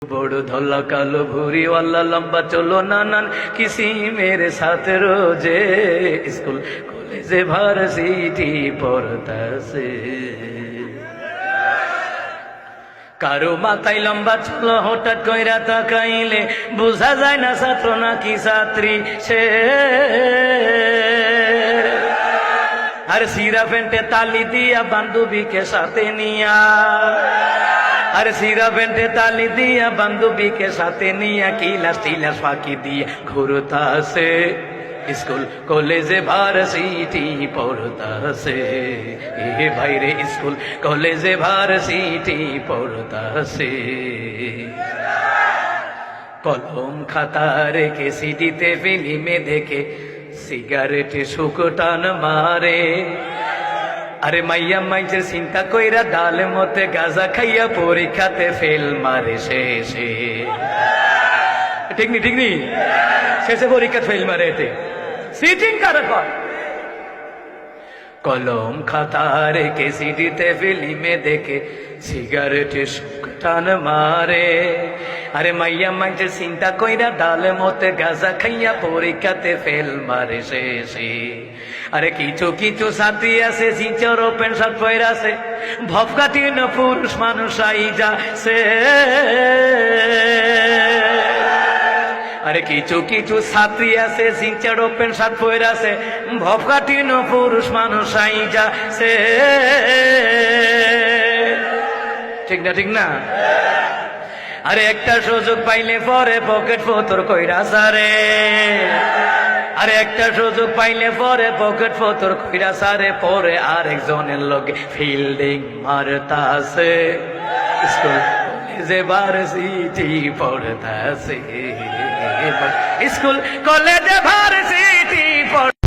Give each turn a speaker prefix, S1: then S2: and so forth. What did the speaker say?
S1: বড় ধলা কালো ভুরিওয়ালা লম্বা চলো নানান কিসি মেরে সাথ রোজে স্কুল কলেজে ভার্সিটি পড়তাছে। কারো মাথায় লম্বা চলো হঠাৎ কইরা তাকাইলে বোঝা যায় না ছাত্র নাকি ছাত্রী সে। আর সিরা প্যান্টে তালি দিয়া বান্ধবীকে সাথে নিয়া, আর সিরা প্যান্টে তালি দিয়া বান্ধবীকে সাথে নিয়া কিলাস টিলাস ফাঁকি দিয়া ঘুরতাছে স্কুল কলেজে ভার্সিটি পড়তাছে। এ ভাইরে স্কুল কলেজে ভার্সিটি পড়তাছে। কলম খাতা রেখে সিডিতে ফিল্মে দেখে সিগারেটে শুকটান মারে। আরে মাইয়া মাইজের চিন্তা কইরা ডালে মতে গাজা খাইয়া পরীক্ষাতে ফেল মারে শেষে। ঠিক নি ঠিক নি, শেষে পরীক্ষা ফেল মারে এতে সিটিং কারে কর। কলম খাতা রেখে সিডিতে ফিল্মে দেখে সিগারেটে শুকটান মারে। আরে মাইয়া মাইজের চিন্তা কইরা ডালে মতে গাজা খাইয়া পরীক্ষাতে ফেল মারে শেষে। আরে কিছু কিছু ছাত্রী আছে জিঞ্চর প্যান্ট শার্ট পরে আছে, ভবকাটি না পুরুষ মানুষ আই যাচ্ছে। আরে কিছু কিছু ছাত্রী আছে জিঞ্চর প্যান্ট শার্ট পরে আছে, ভবকাটি না পুরুষ মানুষ আই যাচ্ছে। ঠিক না ঠিক না? আরে একটা সুযোগ পাইলে পরে পকেট ফতর কইরা সারে। আরে একটা সুযোগ পাইলে পরে পকেট ফতর কইরা সারে, পরে আরেকজনের লগে ফিল্ডিং মারতাছে স্কুল কলেজে ভার্সিটি পড়তাছে। স্কুল কলেজে ভার্সিটি